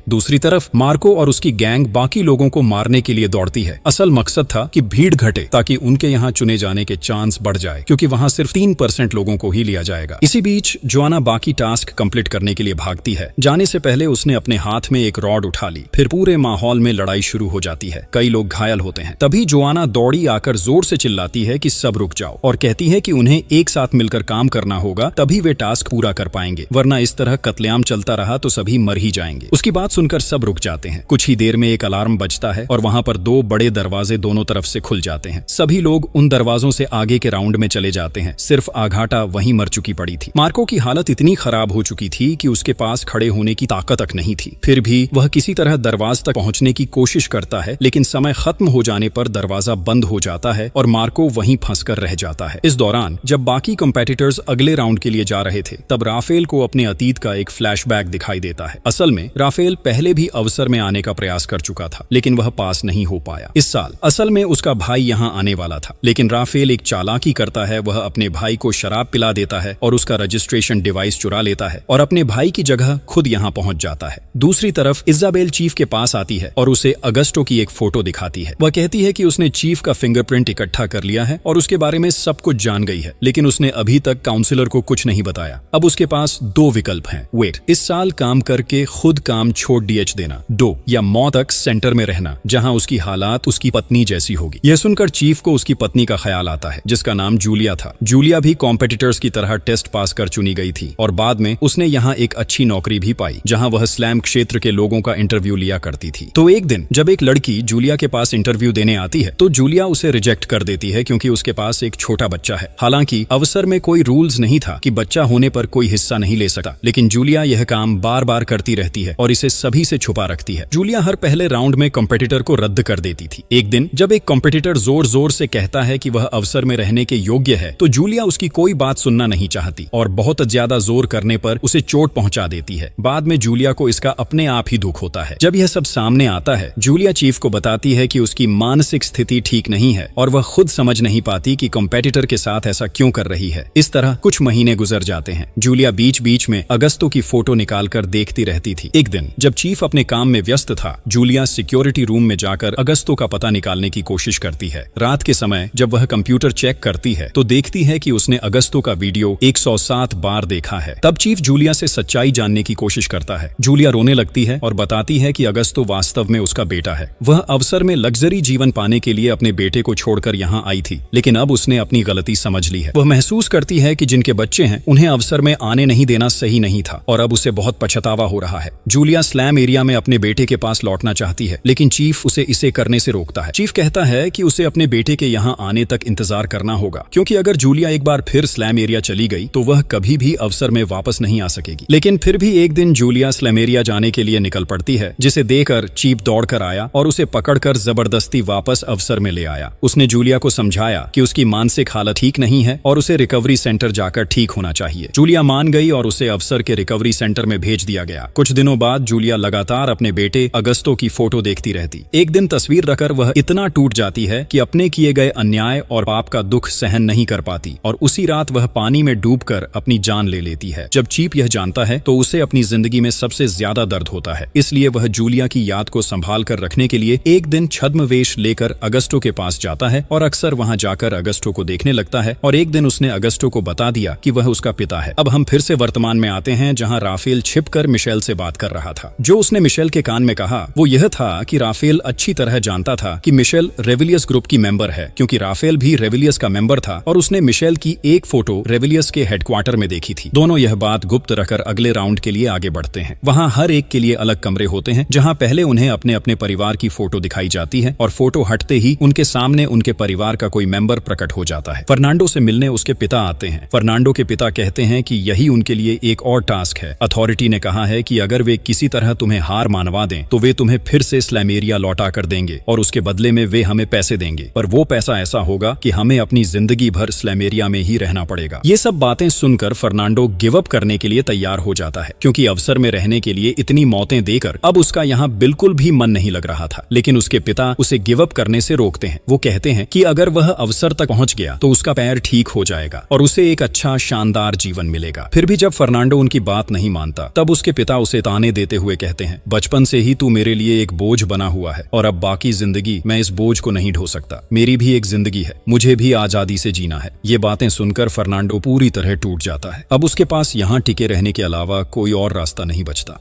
दूसरी तरफ मार्को और उसकी गैंग बाकी लोगों को मारने के लिए दौड़ती है। असल मकसद था कि भीड़ घटे ताकि उनके यहाँ चुने जाने के चांस बढ़ जाए, क्योंकि वहां सिर्फ 3% लोगों को ही लिया जाएगा। इसी बीच जोआना बाकी टास्क कंप्लीट करने के लिए भागती है। जाने से पहले उसने अपने हाथ में एक रॉड उठा ली। फिर पूरे माहौल में लड़ाई शुरू हो जाती है। कई लोग घायल होते हैं। तभी जोआना दौड़ी आकर जोर से चिल्लाती है कि सब रुक जाओ और कहती है कि उन्हें एक साथ मिलकर काम करना होगा, तभी वे टास्क पूरा कर पाएंगे, वरना इस तरह कत्लेआम चलता रहा तो सभी मर ही जाएंगे। उसकी बात सुनकर सब रुक जाते हैं। कुछ ही देर में एक अलार्म बजता है और वहां पर 2 बड़े दरवाजे दोनों तरफ से खुल जाते हैं। सभी लोग उन दरवाजों से आगे के राउंड में चले जाते हैं। सिर्फ आगाटा वहीं मर चुकी पड़ी थी। मार्को की हालत इतनी खराब हो चुकी थी कि उसके पास खड़े होने की ताकत तक नहीं थी। फिर भी वह किसी तरह दरवाजे तक पहुंचने की कोशिश करता है, लेकिन समय खत्म हो जाने पर दरवाजा बंद हो जाता है और मार्को वहीं फंसकर रह जाता है। इस दौरान जब बाकी कॉम्पिटिटर्स अगले राउंड के लिए जा रहे थे, तब राफेल को अपने अतीत का एक फ्लैशबैक दिखाई देता है। असल में राफेल पहले भी अवसर में आने का प्रयास कर चुका था, लेकिन वह पास नहीं हो पाया। इस साल असल में उसका भाई यहाँ आने वाला था, लेकिन राफेल एक चालाकी करता है। वह अपने भाई को शराब पिला देता है और उसका रजिस्ट्रेशन डिवाइस चुरा लेता है और अपने भाई की जगह खुद यहाँ पहुंच जाता है। दूसरी तरफ इजाबेल चीफ के पास आती है और उसे अगस्टो की एक फोटो दिखाती है। वह कहती है कि उसने चीफ का फिंगरप्रिंट इकट्ठा कर लिया है और उसके बारे में सब कुछ जान गई है, लेकिन उसने अभी तक काउंसिलर को कुछ नहीं बताया। अब उसके पास 2 विकल्प हैं। वेट, इस साल काम करके खुद काम छोड़ डीएच देना, 2 या मौत तक सेंटर में रहना, जहां उसकी हालात उसकी पत्नी जैसी होगी। यह सुनकर चीफ को उसकी पत्नी का ख्याल आता है, जिसका नाम जूलिया था। जूलिया भी कॉम्पिटिटर्स की तरह टेस्ट पास कर चुनी गई थी और बाद में उसने यहाँ एक अच्छी नौकरी भी पाई, जहां वह स्लैम क्षेत्र के लोगों का इंटरव्यू लिया करती थी। तो एक दिन जब एक लड़की जूलिया के पास इंटरव्यू देने आती है, तो जूलिया उसे रिजेक्ट कर देती है, क्योंकि उसके पास एक छोटा बच्चा है। हालांकि अवसर में कोई रूल्स नहीं था कि बच्चा होने पर कोई हिस्सा नहीं ले सकता, लेकिन जूलिया यह काम बार बार करती रहती है और इसे सभी से छुपा रखती है। जूलिया हर पहले राउंड में कॉम्पिटिटर को रद्द कर देती थी। एक दिन जब एक कॉम्पिटिटर जोर जोर से कहता है कि वह अवसर में रहने के योग्य है, तो जूलिया उसकी कोई बात सुनना नहीं चाहती और बहुत ज्यादा जोर करने पर उसे चोट पहुंचा देती है। बाद में जूलिया को इसका अपने आप ही दुख होता है। जब यह सब सामने आता है, जूलिया चीफ को बताती है कि उसकी मानसिक स्थिति ठीक नहीं है और वह खुद समझ नहीं पाती कि कॉम्पिटिटर के साथ ऐसा क्यों कर रही है। इस तरह कुछ महीने गुजर जाते हैं। जूलिया बीच बीच में अगस्तों की फोटो निकालकर देखती रहती थी। एक दिन जब चीफ अपने काम में व्यस्त था, जूलिया सिक्योरिटी रूम में जाकर अगस्तो का पता निकालने की कोशिश करती है। रात के समय जब वह कंप्यूटर चेक करती है तो देखती है कि उसने अगस्तो का वीडियो 107 बार देखा है। तब चीफ जूलिया से सच्चाई जानने की कोशिश करता है। जूलिया रोने लगती है और बताती है कि अगस्तो वास्तव में उसका बेटा है। वह अवसर में लग्जरी जीवन पाने के लिए अपने बेटे को छोड़कर यहाँ आई थी, लेकिन अब उसने अपनी गलती समझ ली है। वह महसूस करती है कि जिनके बच्चे हैं उन्हें अवसर में आने नहीं देना सही नहीं था और अब उसे बहुत पछतावा हो रहा है। जूलिया स्लैम एरिया में अपने बेटे के पास लौटना चाहती है, लेकिन चीफ उसे इसे करने से रोकता है। चीफ कहता है कि उसे अपने बेटे के यहाँ आने तक इंतजार करना होगा, क्योंकि अगर जूलिया एक बार फिर स्लैम एरिया चली गई तो वह कभी भी अवसर में वापस नहीं आ सकेगी। लेकिन फिर भी एक दिन जूलिया स्लैम एरिया जाने के लिए निकल पड़ती है, जिसे देखकर चीफ दौड़कर आया और उसे पकड़कर जबरदस्ती वापस अवसर में ले आया। उसने जूलिया को समझाया कि उसकी मानसिक हालत ठीक नहीं है और उसे रिकवरी सेंटर जाकर ठीक होना चाहिए। जूलिया मान गई और उसे अवसर के रिकवरी सेंटर में भेज दिया गया। कुछ दिनों बाद जूलिया लगातार अपने बेटे अगस्तो की फोटो देखती रहती। एक दिन तस्वीर रखकर वह इतना टूट जाती है कि अपने किए गए अन्याय और पाप का दुख सहन नहीं कर पाती और उसी रात वह पानी में डूबकर अपनी जान ले लेती है। जब चीप यह जानता है तो उसे अपनी जिंदगी में सबसे ज्यादा दर्द होता है, इसलिए वह जूलिया की याद को संभाल कर रखने के लिए एक दिन छद्मवेश लेकर अगस्तो के पास जाता है और अक्सर वहां जाकर अगस्तो को देखने लगता है। और एक दिन उसने अगस्तो को बता दिया कि वह उसका पिता है। अब हम फिर से वर्तमान में आते हैं, जहां राफेल छिपकर मिशेल से बात कर रहा था। जो उसने मिशेल के कान में कहा वो यह था कि राफेल अच्छी तरह जानता था कि मिशेल रेविलियस ग्रुप की मेंबर है, क्योंकि राफेल भी रेविलियस का मेंबर था और उसने मिशेल की एक फोटो रेविलियस के हेडक्वार्टर में देखी थी। दोनों यह बात गुप्त रखकर अगले राउंड के लिए आगे बढ़ते हैं। वहां हर एक के लिए अलग कमरे होते हैं, जहां पहले उन्हें अपने अपने परिवार की फोटो दिखाई जाती है और फोटो हटते ही उनके सामने उनके परिवार का कोई मेंबर प्रकट हो जाता है। फर्नांडो से मिलने उसके पिता आते हैं। फर्नांडो के पिता कहते हैं कि यही उनके लिए एक और टास्क है। अथॉरिटी ने कहा है कि अगर वे किसी तरह तुम्हें हार मानवा दें तो वे तुम्हें फिर से स्लैम एरिया लौटा कर देंगे और उसके बदले में वे हमें पैसे देंगे, पर वो पैसा ऐसा होगा कि हमें अपनी जिंदगी भर स्लैम एरिया में ही रहना पड़ेगा। ये सब बातें सुनकर फर्नांडो गिव अप करने के लिए तैयार हो जाता है, क्योंकि अवसर में रहने के लिए इतनी मौतें देकर अब उसका यहाँ बिल्कुल भी मन नहीं लग रहा था। लेकिन उसके पिता उसे गिव अप करने से रोकते हैं। वो कहते हैं कि अगर वह अवसर तक पहुंच गया तो उसका पैर ठीक हो जाएगा और उसे एक अच्छा शानदार जीवन मिलेगा। फिर भी जब फर्नांडो उनकी बात नहीं मानता तब उसके पिता उसे ताने देते हुए कहते हैं, बचपन से ही तू मेरे लिए एक बोझ बना हुआ है और अब बाकी जिंदगी मैं इस बोझ को नहीं ढो सकता। मेरी भी एक जिंदगी है, मुझे भी आजादी से जीना है। ये बातें सुनकर फर्नांडो पूरी तरह टूट जाता है। अब उसके पास यहाँ टिके रहने के अलावा कोई और रास्ता नहीं बचता।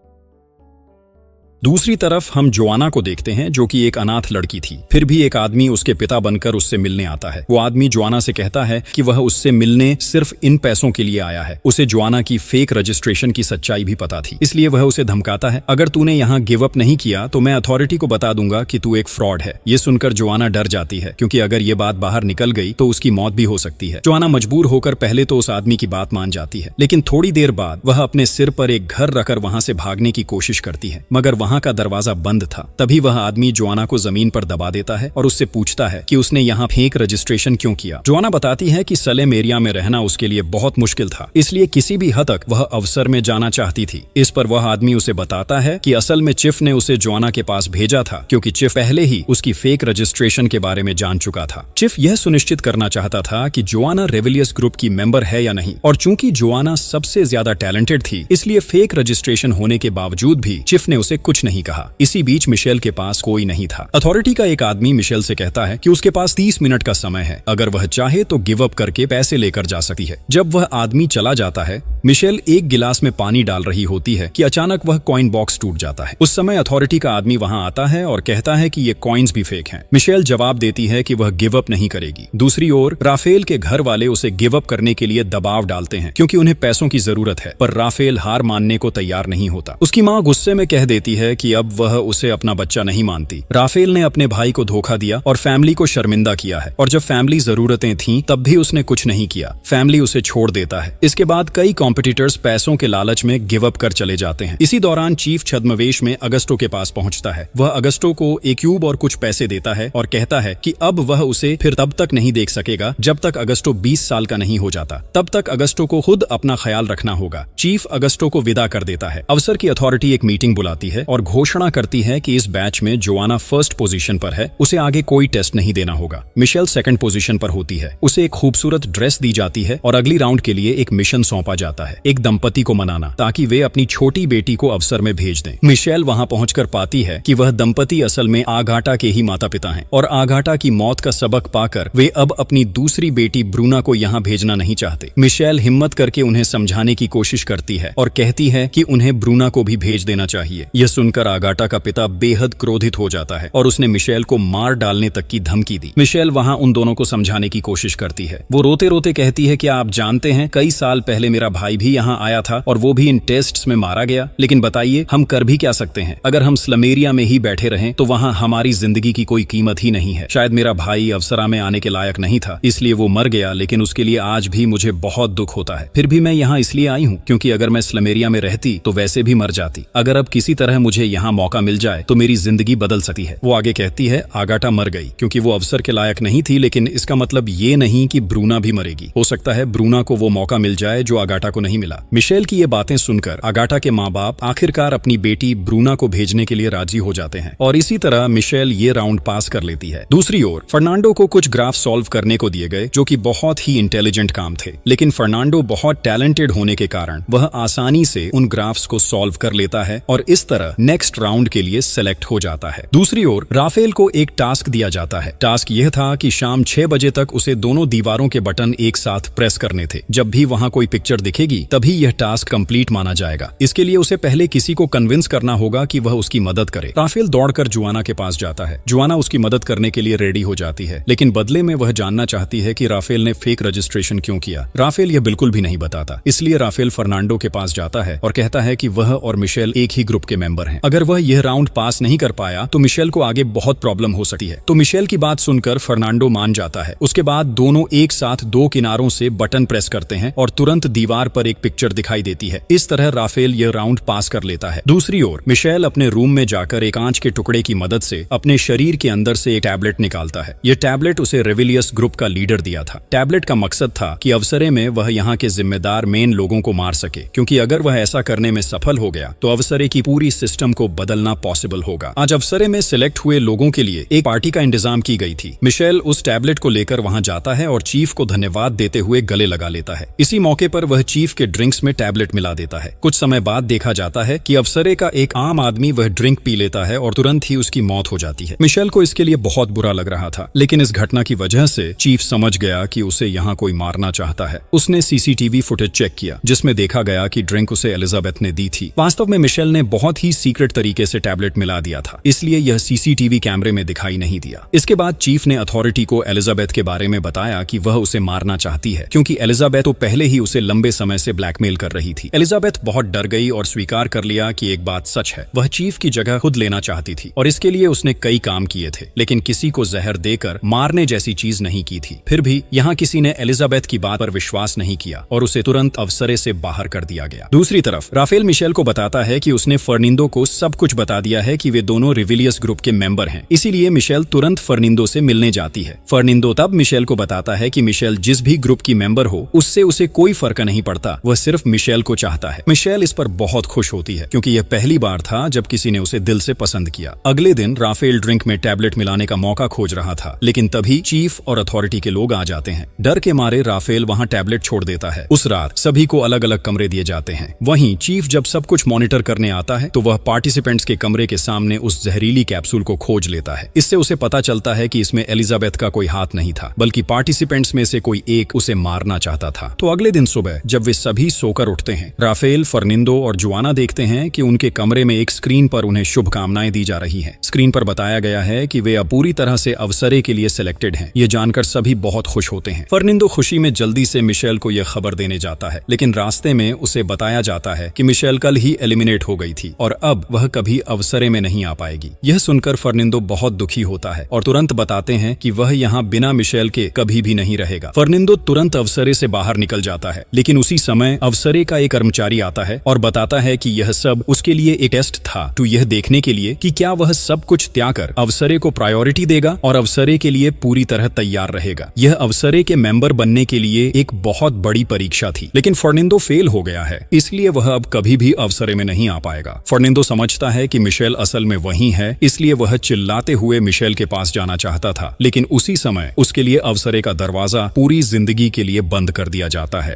दूसरी तरफ हम जोआना को देखते हैं, जो कि एक अनाथ लड़की थी। फिर भी एक आदमी उसके पिता बनकर उससे मिलने आता है। वो आदमी जोआना से कहता है कि वह उससे मिलने सिर्फ इन पैसों के लिए आया है। उसे जोआना की फेक रजिस्ट्रेशन की सच्चाई भी पता थी, इसलिए वह उसे धमकाता है, अगर तूने यहाँ गिव अप नहीं किया तो मैं अथॉरिटी को बता दूंगा कि तू एक फ्रॉड है। ये सुनकर जोआना डर जाती है, क्योंकि अगर ये बात बाहर निकल गई तो उसकी मौत भी हो सकती है। जोआना मजबूर होकर पहले तो उस आदमी की बात मान जाती है, लेकिन थोड़ी देर बाद वह अपने सिर पर एक घर रखकर वहां से भागने की कोशिश करती है, मगर वहां का दरवाजा बंद था। तभी वह आदमी जोआना को जमीन पर दबा देता है और उससे पूछता है कि उसने यहाँ फेक रजिस्ट्रेशन क्यों किया। जोआना बताती है कि सलेम एरिया में रहना उसके लिए बहुत मुश्किल था, इसलिए किसी भी हद तक वह अवसर में जाना चाहती थी। इस पर वह आदमी उसे बताता है कि असल में चिफ ने उसे जोआना के पास भेजा था, क्योंकि चिफ पहले ही उसकी फेक रजिस्ट्रेशन के बारे में जान चुका था। चिफ यह सुनिश्चित करना चाहता था कि जोआना रेविलियस ग्रुप की मेंबर है या नहीं, और चूंकि जोआना सबसे ज्यादा टैलेंटेड थी, इसलिए फेक रजिस्ट्रेशन होने के बावजूद भी चिफ ने उसे कुछ नहीं कहा। इसी बीच मिशेल के पास कोई नहीं था। अथॉरिटी का एक आदमी मिशेल से कहता है कि उसके पास 30 मिनट का समय है, अगर वह चाहे तो गिव अप करके पैसे लेकर जा सकती है। जब वह आदमी चला जाता है, मिशेल एक गिलास में पानी डाल रही होती है कि अचानक वह कॉइन बॉक्स टूट जाता है। उस समय अथॉरिटी का आदमी वहां आता है और कहता है कि ये कॉइन्स भी फेक हैं। मिशेल जवाब देती है कि वह गिव अप नहीं करेगी। दूसरी ओर राफेल के घर वाले उसे गिव अप करने के लिए दबाव डालते हैं, क्योंकि उन्हें पैसों की जरूरत है, पर राफेल हार मानने को तैयार नहीं होता। उसकी माँ गुस्से में कह देती है कि अब वह उसे अपना बच्चा नहीं मानती। राफेल ने अपने भाई को धोखा दिया और फैमिली को शर्मिंदा किया है, और जब फैमिली जरूरतें थीं तब भी उसने कुछ नहीं किया। फैमिली उसे छोड़ देता है। इसके बाद कई कॉम्पिटिटर्स पैसों के लालच में गिव अप कर चले जाते हैं। इसी दौरान चीफ छद्मवेश में अगस्टो के पास पहुंचता है। वह अगस्टो को एक क्यूब और कुछ पैसे देता है और कहता है कि अब वह उसे फिर तब तक नहीं देख सकेगा जब तक अगस्टो 20 साल का नहीं हो जाता। तब तक अगस्टो को खुद अपना ख्याल रखना होगा। चीफ अगस्टो को विदा कर देता है। अवसर की अथॉरिटी एक मीटिंग बुलाती है और घोषणा करती है कि इस बैच में जोआना फर्स्ट पोजीशन पर है, उसे आगे कोई टेस्ट नहीं देना होगा। मिशेल सेकंड पोजीशन पर होती है। उसे एक खूबसूरत ड्रेस दी जाती है और अगली राउंड के लिए एक मिशन सौंपा जाता जाता है, एक दंपति को मनाना, ताकि वे अपनी छोटी बेटी को अवसर में भेज दें। मिशेल वहां पहुंचकर पाती है कि वह दंपति असल में आगाटा के ही माता पिता हैं और आगाटा की मौत का सबक पाकर वे अब अपनी दूसरी बेटी ब्रूना को यहाँ भेजना नहीं चाहते। मिशेल हिम्मत करके उन्हें समझाने की कोशिश करती है और कहती है कि उन्हें ब्रूना को भी भेज देना चाहिए। यह सुनकर आगाटा का पिता बेहद क्रोधित हो जाता है और उसने मिशेल को मार डालने तक की धमकी दी। मिशेल वहां उन दोनों को समझाने की कोशिश करती है। वो रोते रोते कहती है कि आप जानते हैं, कई साल पहले मेरा भाई भी यहाँ आया था और वो भी इन टेस्ट्स में मारा गया, लेकिन बताइए हम कर भी क्या सकते हैं? अगर हम स्लम एरिया में ही बैठे रहें तो वहाँ हमारी जिंदगी की कोई कीमत ही नहीं है। शायद मेरा भाई अवसरा में आने के लायक नहीं था, इसलिए वो मर गया, लेकिन उसके लिए आज भी मुझे बहुत दुख होता है। फिर भी मैं यहाँ इसलिए आई हूँ क्योंकि अगर मैं स्लम एरिया में रहती तो वैसे भी मर जाती। अगर अब किसी तरह मुझे यहाँ मौका मिल जाए तो मेरी जिंदगी बदल सकती है। वो आगे कहती है, आगाटा मर गई क्योंकि वो अवसर के लायक नहीं थी, लेकिन इसका मतलब ये नहीं कि ब्रूना भी मरेगी। हो सकता है ब्रूना को वो मौका मिल जाए जो आगाटा को नहीं मिला। मिशेल की ये बातें सुनकर आगाटा के माँ बाप आखिरकार अपनी बेटी ब्रूना को भेजने के लिए राजी हो जाते हैं और इसी तरह मिशेल ये राउंड पास कर लेती है। दूसरी ओर फर्नांडो को कुछ ग्राफ सॉल्व करने को दिए गए जो कि बहुत ही इंटेलिजेंट काम थे, लेकिन फर्नांडो बहुत टैलेंटेड होने के कारण वह आसानी से उन ग्राफ्स को सॉल्व कर लेता है और इस तरह नेक्स्ट राउंड के लिए सेलेक्ट हो जाता है। दूसरी ओर राफेल को एक टास्क दिया जाता है। टास्क यह था कि शाम 6 बजे तक उसे दोनों दीवारों के बटन एक साथ प्रेस करने थे। जब भी वहां कोई पिक्चर दिखेगी तभी यह टास्क कंप्लीट माना जाएगा। इसके लिए उसे पहले किसी को कन्विंस करना होगा कि वह उसकी मदद करे। राफेल दौड़कर जुआना के पास जाता है। जुआना उसकी मदद करने के लिए रेडी हो जाती है, लेकिन बदले में वह जानना चाहती है कि राफेल ने फेक रजिस्ट्रेशन क्यों किया। राफेल यह बिल्कुल भी नहीं बताता। इसलिए राफेल फर्नांडो के पास जाता है और कहता है कि वह और मिशेल एक ही ग्रुप के मेंबर हैं। अगर वह यह राउंड पास नहीं कर पाया तो मिशेल को आगे बहुत प्रॉब्लम हो सकती है। तो मिशेल की बात सुनकर फर्नांडो मान जाता है। उसके बाद दोनों एक साथ दो किनारों से बटन प्रेस करते हैं और तुरंत दीवार पर एक पिक्चर दिखाई देती है। इस तरह राफेल यह राउंड पास कर लेता है। दूसरी ओर मिशेल अपने रूम में जाकर एक कांच के टुकड़े की मदद से अपने शरीर के अंदर से एक टैबलेट निकालता है। यह टैबलेट उसे रेविलियस ग्रुप का लीडर दिया था। टैबलेट का मकसद था कि अवसरे में वह यहाँ के जिम्मेदार मेन लोगों को मार सके, क्योंकि अगर वह ऐसा करने में सफल हो गया तो अवसरे की पूरी सिस्टम को बदलना पॉसिबल होगा। आज अवसरे में सिलेक्ट हुए लोगों के लिए एक पार्टी का इंतजाम की गई थी। मिशेल उस टैबलेट को लेकर वहां जाता है और चीफ को धन्यवाद देते हुए गले लगा लेता है। इसी मौके पर वह चीफ के ड्रिंक्स में टैबलेट मिला देता है। कुछ समय बाद देखा जाता है कि अवसरे का एक आम आदमी वह ड्रिंक पी लेता है और तुरंत ही उसकी मौत हो जाती है। मिशेल को इसके लिए बहुत बुरा लग रहा था, लेकिन इस घटना की वजह से चीफ समझ गया कि उसे यहाँ कोई मारना चाहता है। उसने सीसीटीवी फुटेज चेक किया जिसमें देखा गया कि ड्रिंक उसे एलिजाबेथ ने दी थी। वास्तव में मिशेल ने बहुत ही सीक्रेट तरीके से टैबलेट मिला दिया था, इसलिए यह सीसीटीवी कैमरे में दिखाई नहीं दिया। इसके बाद चीफ ने अथॉरिटी को एलिजाबेथ के बारे में बताया कि वह उसे मारना चाहती है, क्योंकि एलिजाबेथ तो पहले ही उसे लंबे समय से ब्लैकमेल कर रही थी। एलिजाबेथ बहुत डर गई और स्वीकार कर लिया कि एक बात सच है, वह चीफ की जगह खुद लेना चाहती थी और इसके लिए उसने कई काम किए थे, लेकिन किसी को जहर देकर मारने जैसी चीज नहीं की थी। फिर भी यहाँ किसी ने एलिजाबेथ की बात पर विश्वास नहीं किया और उसे तुरंत अवसरे से बाहर कर दिया गया। दूसरी तरफ राफेल मिशेल को बताता है कि उसने फर्निंदो को सब कुछ बता दिया है कि वे दोनों रिविलियस ग्रुप के मेंबर हैं, इसीलिए मिशेल तुरंत फर्निंदो से मिलने जाती है। फर्निंदो तब मिशेल को बताता है कि मिशेल जिस भी ग्रुप की मेंबर हो उससे उसे कोई फर्क नहीं पड़ता, वह सिर्फ मिशेल को चाहता है। मिशेल इस पर बहुत खुश होती है क्योंकि यह पहली बार था जब किसी ने उसे दिल से पसंद किया। अगले दिन राफेल ड्रिंक में टैबलेट मिलाने का मौका खोज रहा था, लेकिन तभी चीफ और अथॉरिटी के लोग आ जाते हैं। डर के मारे राफेल वहां टैबलेट छोड़ देता है। उस रात सभी को अलग अलग कमरे दिए जाते हैं। वहीं चीफ जब सब कुछ मॉनिटर करने आता है तो वह पार्टिसिपेंट्स के कमरे के सामने उस जहरीली कैप्सूल को खोज लेता है। इससे उसे पता चलता है कि इसमें एलिजाबेथ का कोई हाथ नहीं था, बल्कि पार्टिसिपेंट्स में से कोई एक उसे मारना चाहता था। तो अगले दिन सुबह जब वे सभी सोकर उठते हैं, राफेल, फर्निंदो और जुआना देखते हैं कि उनके कमरे में एक स्क्रीन पर उन्हें शुभकामनाएं दी जा रही हैं। स्क्रीन पर बताया गया है कि वे अब पूरी तरह से अवसरे के लिए सिलेक्टेड हैं। ये जानकर सभी बहुत खुश होते हैं। फर्निंदो खुशी में जल्दी से मिशेल को यह खबर देने जाता है, लेकिन रास्ते में उसे बताया जाता है कि मिशेल कल ही एलिमिनेट हो गई थी और अब वह कभी अवसरे में नहीं आ पाएगी। यह सुनकर फर्निंदो बहुत दुखी होता है और तुरंत बताते हैं कि वह यहाँ बिना मिशेल के कभी भी नहीं रहेगा। फर्निंदो तुरंत अवसरे से बाहर निकल जाता है, लेकिन उसी समय अवसरे का एक कर्मचारी आता है और बताता है कि यह सब उसके लिए एक टेस्ट था, तो यह देखने के लिए कि क्या वह सब कुछ त्याग कर अवसरे को प्रायोरिटी देगा और अवसरे के लिए पूरी तरह तैयार रहेगा। यह अवसरे के मेंबर बनने के लिए एक बहुत बड़ी परीक्षा थी, लेकिन फर्निंदो फेल हो गया है, इसलिए वह अब कभी भी अवसरे में नहीं आ पाएगा। फर्निंदो समझता है कि मिशेल असल में वही है, इसलिए वह चिल्लाते हुए मिशेल के पास जाना चाहता था, लेकिन उसी समय उसके लिए अवसरे का दरवाजा पूरी जिंदगी के लिए बंद कर दिया जाता है।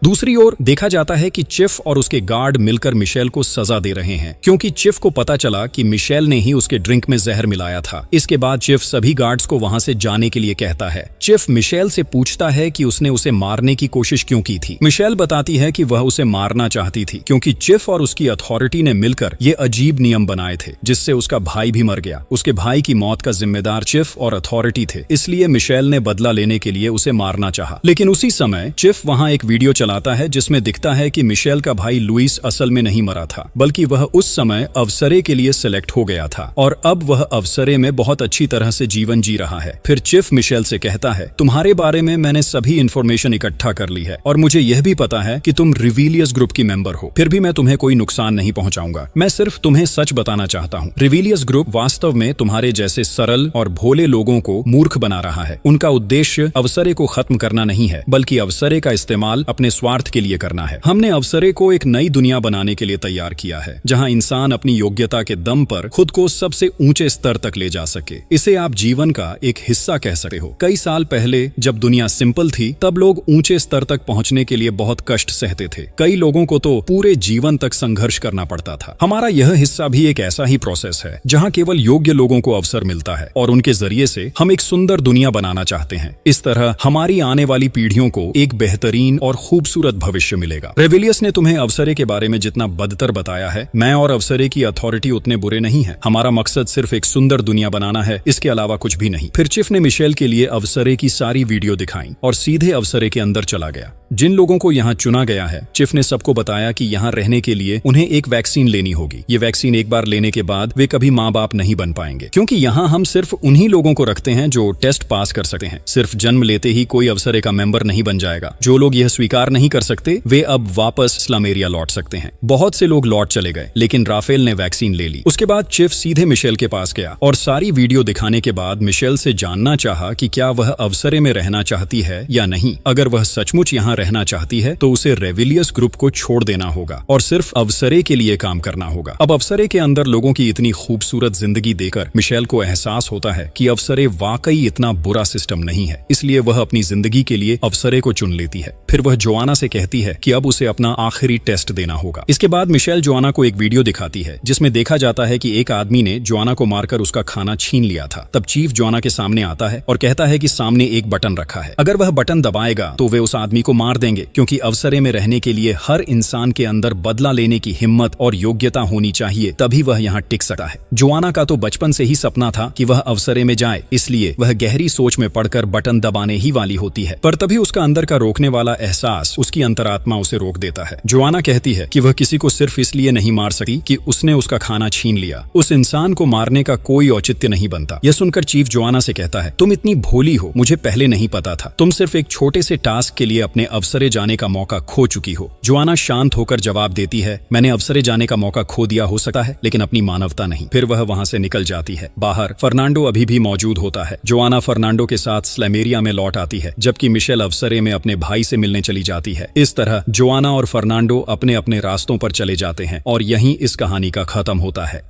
दूसरी ओर देखा जाता है कि चिफ और उसके गार्ड मिलकर मिशेल को सजा दे रहे हैं, क्योंकि चिफ को पता चला कि मिशेल ने ही उसके ड्रिंक में जहर मिलाया था। इसके बाद चिफ सभी गार्ड्स को वहां से जाने के लिए कहता है। चिफ मिशेल से पूछता है कि उसने उसे मारने की कोशिश क्यों की थी। मिशेल बताती है कि वह उसे मारना चाहती थी, क्योंकि चिफ और उसकी अथॉरिटी ने मिलकर ये अजीब नियम बनाए थे, जिससे उसका भाई भी मर गया। उसके भाई की मौत का जिम्मेदार चिफ और अथॉरिटी थे, इसलिए मिशेल ने बदला लेने के लिए उसे मारना चाहा। लेकिन उसी समय चिफ वहां एक वीडियो चलाता है जिसमें दिखता है कि मिशेल का भाई लुइस असल में नहीं मरा था, बल्कि वह उस समय अवसरे के लिए सिलेक्ट हो गया था और अब वह अवसरे में बहुत अच्छी तरह से जीवन जी रहा है। फिर चिफ मिशेल से कहता है, तुम्हारे बारे में मैंने सभी इंफॉर्मेशन इकट्ठा कर ली है और मुझे यह भी पता है कि तुम रिविलियस ग्रुप की मेंबर हो, फिर भी मैं तुम्हें कोई नुकसान नहीं पहुंचाऊंगा। मैं सिर्फ तुम्हें सच बताना चाहता हूँ। रिविलियस ग्रुप वास्तव में तुम्हारे जैसे सरल और भोले लोगों को मूर्ख बना रहा है। उनका उद्देश्य अवसरे को खत्म करना नहीं है, बल्कि अवसरे का इस्तेमाल अपने स्वार्थ के लिए करना है। हमने अवसरे को एक नई दुनिया बनाने के लिए तैयार किया है, जहाँ इंसान अपनी योग्यता के दम पर खुद को सबसे ऊंचे स्तर तक ले जा सके। इसे आप जीवन का एक हिस्सा कह सकते हो। कई साल पहले जब दुनिया सिंपल थी, तब लोग ऊंचे स्तर तक पहुंचने के लिए बहुत कष्ट सहते थे। कई लोगों को तो पूरे जीवन तक संघर्ष करना पड़ता था। हमारा यह हिस्सा भी एक ऐसा ही प्रोसेस है, जहाँ केवल योग्य लोगों को अवसर मिलता है और उनके जरिए से हम एक सुंदर दुनिया बनाना चाहते हैं। इस तरह हमारी आने वाली पीढ़ियों को एक बेहतरीन और खूबसूरत भविष्य मिलेगा। रेविलियस ने तुम्हें अवसरे के बारे में जितना बदतर बताया है, मैं और अवसरे की अथॉरिटी उतने बुरे नहीं है। हमारा मकसद सिर्फ एक सुंदर दुनिया बनाना है, इसके अलावा कुछ भी नहीं। फिर चिफ ने मिशेल के लिए अवसरे की सारी वीडियो दिखाई और सीधे अवसरे के अंदर चला गया। जिन लोगों को यहाँ चुना गया है, चिफ ने सबको बताया कि यहाँ रहने के लिए उन्हें एक वैक्सीन लेनी होगी। ये वैक्सीन एक बार लेने के बाद वे कभी माँ बाप नहीं बन पाएंगे, क्योंकि यहाँ हम सिर्फ उन्हीं लोगों को रखते हैं जो टेस्ट पास कर सकते हैं। सिर्फ जन्म लेते ही कोई अवसरे का मेंबर नहीं बन जाएगा। जो लोग यह स्वीकार नहीं कर सकते, वे अब वापस स्लम एरिया लौट सकते हैं। बहुत से लोग लौट चले गए, लेकिन राफेल ने वैक्सीन ले ली। उसके बाद चिफ सीधे मिशेल के पास गया और सारी वीडियो दिखाने के बाद मिशेल से जानना चाहा कि क्या वह अवसरे में रहना चाहती है या नहीं। अगर वह सचमुच यहाँ रहना चाहती है तो उसे रेविलियस ग्रुप को छोड़ देना होगा और सिर्फ अवसरे के लिए काम करना होगा। अब अवसरे के अंदर लोगों की इतनी खूबसूरत जिंदगी देखकर मिशेल को एहसास होता है कि अवसरे वाकई इतना बुरा सिस्टम नहीं है, इसलिए वह अपनी जिंदगी के लिए अवसरे को चुन लेती है। फिर वह जोआना से कहती है कि अब उसे अपना आखिरी टेस्ट देना होगा। इसके बाद मिशेल जोआना को एक वीडियो दिखाती है जिसमें देखा जाता है कि एक आदमी ने जोआना को मारकर उसका खाना छीन लिया था। तब चीफ जोआना के सामने आता है और कहता है कि सामने एक बटन रखा है, अगर वह बटन दबाएगा तो वे उस आदमी को मार देंगे, क्योंकि अवसरे में रहने के लिए हर इंसान के अंदर बदला लेने की हिम्मत और योग्यता होनी चाहिए, तभी वह यहाँ टिक सकता है। जोआना का तो बचपन से ही सपना था कि वह अवसरे में जाए, इसलिए वह गहरी सोच में पड़कर बटन दबाने ही वाली होती है, पर तभी उसका अंदर का रोकने वाला एहसास, उसकी अंतरात्मा उसे रोक देता है। जोआना कहती है कि वह किसी को सिर्फ इसलिए नहीं मार सकी कि उसने उसका खाना छीन लिया। उस इंसान को मारने का कोई औचित्य नहीं बनता। यह सुनकर चीफ जोआना से कहता है, तुम इतनी भोली हो, मुझे पहले नहीं पता था। तुम सिर्फ एक छोटे से टास्क के लिए अपने अवसरे जाने का मौका खो चुकी हो। जोआना शांत होकर जवाब देती है, मैंने अवसरे जाने का मौका खो दिया हो सकता है, लेकिन अपनी मानवता नहीं। फिर वह वहां से निकल जाती है। बाहर फर्नांडो अभी भी मौजूद होता है। जोआना फर्नांडो के साथ स्लेमेरिया में लौट आती है, जबकि मिशेल अवसरे में अपने भाई से मिलने चली जाती है। इस तरह जोआना और फर्नांडो अपने अपने रास्तों पर चले जाते हैं और यहीं इस कहानी का खत्म होता है।